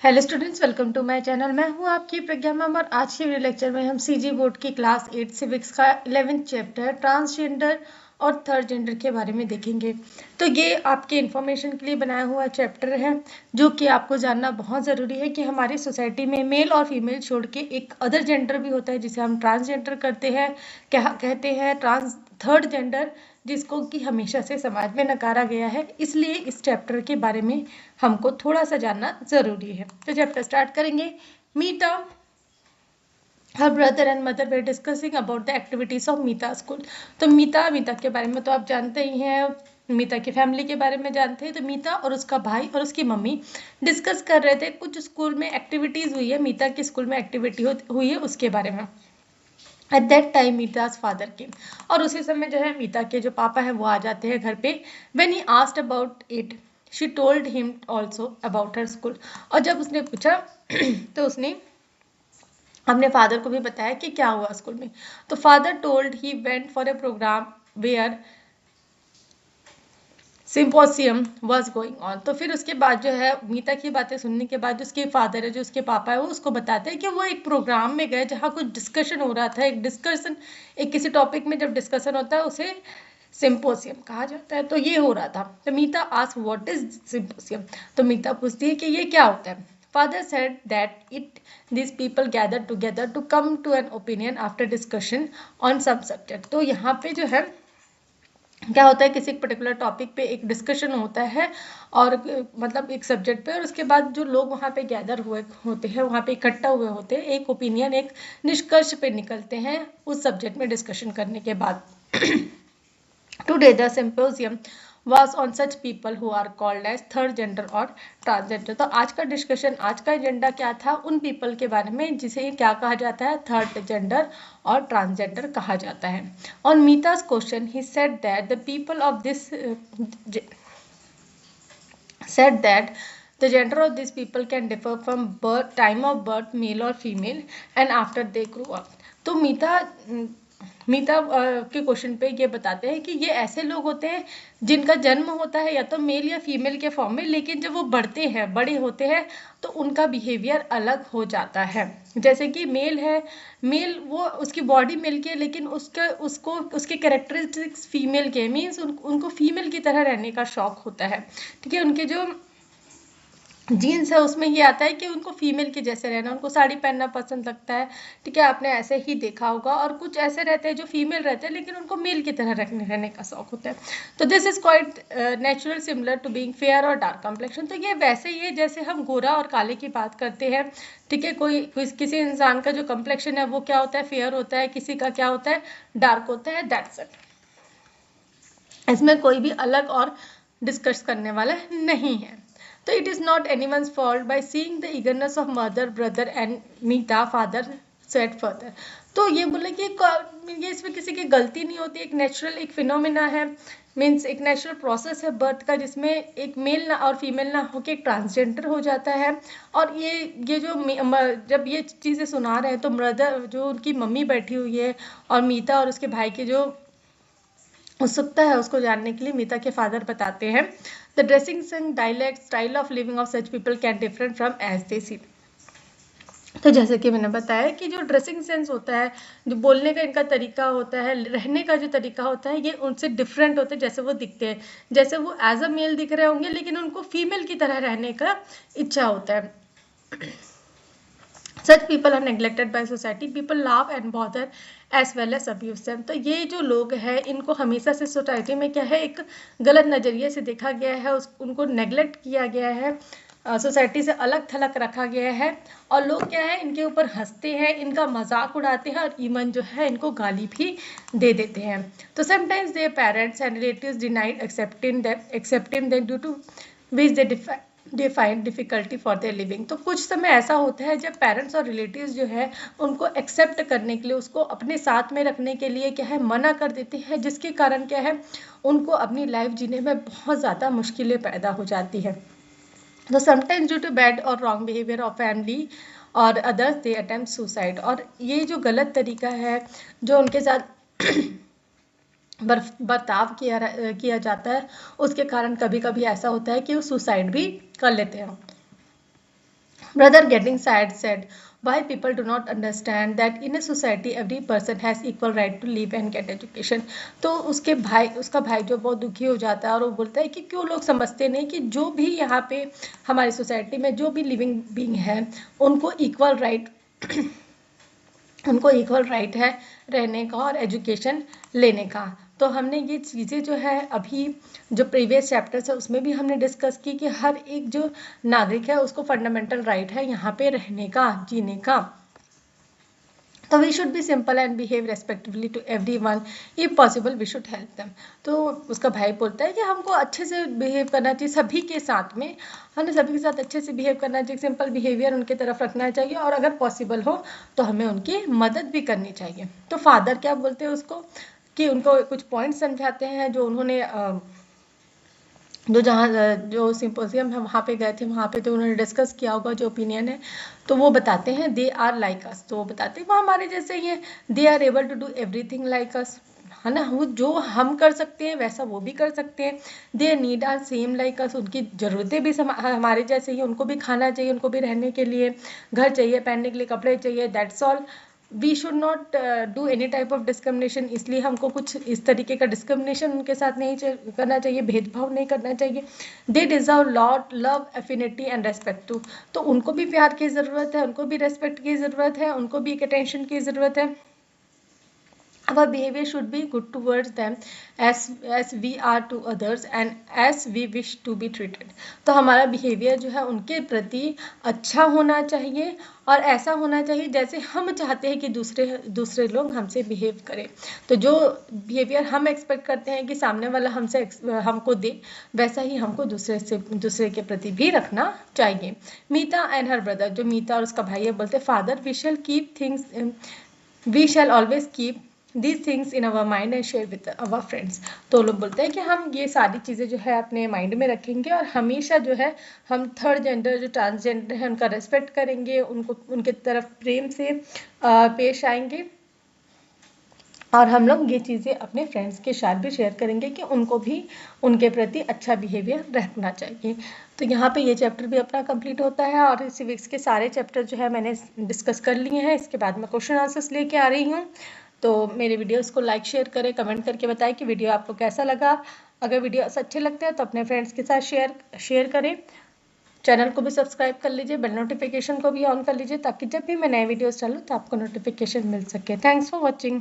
Hello students, welcome to my channel. मैं हूं आपकी प्रज्ञा मैम और आज के वीडियो लेक्चर में हम सीजी बोर्ड की क्लास 8 सिविक्स का 11th चैप्टर ट्रांसजेंडर और थर्ड जेंडर के बारे में देखेंगे। तो ये आपके इन्फॉर्मेशन के लिए बनाया हुआ चैप्टर है जो कि आपको जानना बहुत ज़रूरी है कि हमारी सोसाइटी में मेल और फीमेल छोड़ के एक अदर जेंडर भी होता है जिसे हम ट्रांसजेंडर करते हैं, क्या कहते हैं थर्ड जेंडर, जिसको कि हमेशा से समाज में नकारा गया है। इसलिए इस चैप्टर के बारे में हमको थोड़ा सा जानना जरूरी है। तो चैप्टर स्टार्ट करेंगे। मीता, her brother and mother were discussing about the activities of Meeta school. तो मीता के बारे में तो आप जानते ही हैं, मीता की फैमिली के बारे में जानते हैं। तो मीता और उसका भाई और उसकी मम्मी डिस्कस कर रहे थे, कुछ स्कूल में एक्टिविटीज हुई है, मीता के स्कूल में एक्टिविटी हुई है उसके बारे में। At that time Meeta's father came, और उसी समय जो है मीता के जो पापा हैं वो आ जाते हैं घर पे। When he asked about it she told him also about her school, और जब उसने पूछा तो उसने अपने फादर को भी बताया कि क्या हुआ स्कूल में। तो father told he went for a program where symposium was going on. तो फिर उसके बाद जो है मीता की बातें सुनने के बाद उसके फादर है, जो उसके पापा है, वो उसको बताते हैं कि वो एक प्रोग्राम में गए जहाँ कुछ डिस्कशन हो रहा था। एक किसी टॉपिक में जब डिस्कशन होता है उसे सिम्पोसियम कहा जाता है। तो ये हो रहा था। तो मीता आस्क व्हाट इज सिम्पोसियम। तो मीता पूछती है कि ये क्या होता है। Father said that it these people gather together to come to an opinion after discussion on some subject। तो यहाँ पे जो है क्या होता है, किसी पर्टिकुलर टॉपिक पे एक डिस्कशन होता है और मतलब एक सब्जेक्ट पे, और उसके बाद जो लोग वहाँ पे गैदर हुए होते हैं, वहाँ पे इकट्ठा हुए होते हैं, एक ओपिनियन, एक निष्कर्ष पे निकलते हैं उस सब्जेक्ट में डिस्कशन करने के बाद। Today the symposium was on such people who are called as third gender और transgender। तो आज का डिस्कशन, आज का एजेंडा क्या था, उन पीपल के बारे में जिसे क्या कहा जाता है, थर्ड जेंडर और ट्रांसजेंडर कहा जाता है। On Mita's question, he said that the people of this said that the gender of these people can differ from birth, time of birth, male or female, and after they grew up। तो मीता के question पे ये बताते हैं कि ये ऐसे लोग होते हैं जिनका जन्म होता है या तो मेल या फीमेल के फॉर्म में, लेकिन जब वो बढ़ते हैं, बड़े होते हैं, तो उनका बिहेवियर अलग हो जाता है। जैसे कि मेल है, मेल वो उसकी बॉडी मेल की है लेकिन उसके कैरेक्टरिस्टिक्स फीमेल के, मीन्स उनको फीमेल की तरह रहने का शौक होता है। ठीक है, उनके जो जीन्स है उसमें ये आता है कि उनको फीमेल के जैसे रहना, उनको साड़ी पहनना पसंद लगता है। ठीक है, आपने ऐसे ही देखा होगा। और कुछ ऐसे रहते हैं जो फीमेल रहते हैं लेकिन उनको मेल की तरह रहने का शौक होता है। तो this is quite natural similar to being fair और डार्क कम्प्लेक्शन। तो ये वैसे ही है जैसे हम गोरा और काले की बात करते हैं। ठीक है, किसी इंसान का जो कम्प्लेक्शन है वो क्या होता है, फेयर होता है, किसी का क्या होता है, डार्क होता है। दैट्स इट, इसमें कोई भी अलग और डिस्कस करने वाला नहीं है। तो it is not anyone's fault by seeing the eagerness of mother, brother and Meeta, father said further. तो ये बोले कि ये इसमें किसी की गलती नहीं होती, एक नेचुरल एक फिनोमिना है, मीन्स एक नेचुरल प्रोसेस है बर्थ का, जिसमें एक मेल ना और फीमेल ना होके एक ट्रांसजेंडर हो जाता है। और ये जो जब ये चीज़ें सुना रहे हैं तो ब्रदर, जो उनकी मम्मी बैठी हुई है, और मीता और उसके भाई के जो उत्सुकता है उसको जानने के लिए मीता के फादर बताते हैं, the dressing sense, dialect, style of living of such people can different from as they see. तो जैसे कि मैंने बताया कि जो ड्रेसिंग सेंस होता है, जो बोलने का इनका तरीका होता है, रहने का जो तरीका होता है, ये उनसे डिफरेंट होते हैं जैसे वो दिखते हैं। जैसे वो एज अ मेल दिख रहे होंगे लेकिन उनको फीमेल की तरह रहने का इच्छा होता है। Such people are neglected by society. People laugh and bother as well as abuse them। तो ये जो लोग हैं इनको हमेशा से सोसाइटी में क्या है, एक गलत नज़रिए से देखा गया है, उनको नेग्लेक्ट किया गया है, सोसाइटी से अलग थलग रखा गया है। और लोग क्या है, इनके ऊपर हंसते हैं, इनका मजाक उड़ाते हैं, और इवन जो है इनको गाली भी दे देते हैं। तो sometimes their parents and relatives denied accepting them due to which they find difficulty for their living. तो कुछ समय ऐसा होता है जब पेरेंट्स और रिलेटिव्स जो है उनको एक्सेप्ट करने के लिए, उसको अपने साथ में रखने के लिए क्या है, मना कर देते हैं, जिसके कारण क्या है, उनको अपनी लाइफ जीने में बहुत ज़्यादा मुश्किलें पैदा हो जाती है। तो समटाइम्स ड्यू टू बैड और रॉन्ग बिहेवियर ऑफ फैमिली और अदर्स दे अटेम्प्ट सुसाइड। और ये जो गलत तरीका है जो उनके साथ बर्ताव किया जाता है, उसके कारण कभी कभी ऐसा होता है कि वो सुसाइड भी कर लेते हैं। Brother getting sad said, why people do not understand that in a society every person has equal right to live and get education. तो उसका भाई जो बहुत दुखी हो जाता है और वो बोलता है कि क्यों लोग समझते नहीं कि जो भी यहाँ पे हमारी सोसाइटी में जो भी लिविंग बीइंग है उनको इक्वल राइट है रहने का और एजुकेशन लेने का। तो हमने ये चीज़ें जो है अभी जो प्रीवियस चैप्टर्स है उसमें भी हमने डिस्कस की कि हर एक जो नागरिक है उसको फंडामेंटल राइट है यहाँ पे रहने का, जीने का। तो we should be simple and behave respectively to everyone, if possible we should help them. तो उसका भाई बोलता है कि हमको अच्छे से बिहेव करना चाहिए सभी के साथ में, हमें सभी के साथ अच्छे से बिहेव करना चाहिए, सिंपल बिहेवियर उनके तरफ रखना चाहिए और अगर पॉसिबल हो तो हमें उनकी मदद भी करनी चाहिए। तो फादर क्या बोलते हैं उसको कि उनको कुछ पॉइंट समझाते हैं जो उन्होंने जो सिंपोजियम है वहाँ पे गए थे, वहाँ पे तो उन्होंने डिस्कस किया होगा जो ओपिनियन है, तो वो बताते हैं दे आर लाइक अस। तो वो बताते हैं वो हमारे जैसे ही हैं, they are able to do everything like us, है ना। वो जो हम कर सकते हैं वैसा वो भी कर सकते हैं। They need are same like us, उनकी ज़रूरतें भी हमारे जैसे ही, उनको भी खाना चाहिए, उनको भी रहने के लिए घर चाहिए, पहनने के लिए कपड़े चाहिए, that's all. We should not do any type of discrimination, इसलिए हमको कुछ इस तरीके का डिस्क्रिमिनेशन उनके साथ नहीं करना चाहिए, भेदभाव नहीं करना चाहिए। They deserve lot love affinity and respect too, तो उनको भी प्यार की ज़रूरत है, उनको भी रेस्पेक्ट की ज़रूरत है, उनको भी एक अटेंशन की ज़रूरत है। Our behavior should be good towards them as we are to others and as we wish to be treated. तो हमारा बिहेवियर जो है उनके प्रति अच्छा होना चाहिए और ऐसा होना चाहिए जैसे हम चाहते हैं कि दूसरे लोग हमसे बिहेव करें। तो जो बिहेवियर हम एक्सपेक्ट करते हैं कि सामने वाला हमको दे, वैसा ही हमको दूसरे के प्रति भी रखना चाहिए। मीता एंड हर ब्रदर, जो मीता और उसका भाई है, बोलते father we shall always keep these things in our mind and share with our friends। तो लोग बोलते हैं कि हम ये सारी चीज़ें जो है अपने माइंड में रखेंगे और हमेशा जो है हम थर्ड जेंडर जो ट्रांसजेंडर है उनका रेस्पेक्ट करेंगे, उनको उनके तरफ प्रेम से पेश आएंगे और हम लोग ये चीज़ें अपने फ्रेंड्स के साथ भी शेयर करेंगे कि उनको भी उनके प्रति अच्छा बिहेवियर रखना चाहिए। तो यहाँ पे ये चैप्टर भी अपना कंप्लीट होता है और सिविक्स के सारे चैप्टर जो है मैंने डिस्कस कर लिए हैं। इसके बाद मैं क्वेश्चन आंसर्स लेके आ रही हूँ। तो मेरे वीडियोस को लाइक शेयर करें, कमेंट करके बताएं कि वीडियो आपको कैसा लगा। अगर वीडियोस अच्छे लगते हैं तो अपने फ्रेंड्स के साथ शेयर करें। चैनल को भी सब्सक्राइब कर लीजिए, बेल नोटिफिकेशन को भी ऑन कर लीजिए ताकि जब भी मैं नए वीडियोस डालूँ तो आपको नोटिफिकेशन मिल सके। Thanks for watching.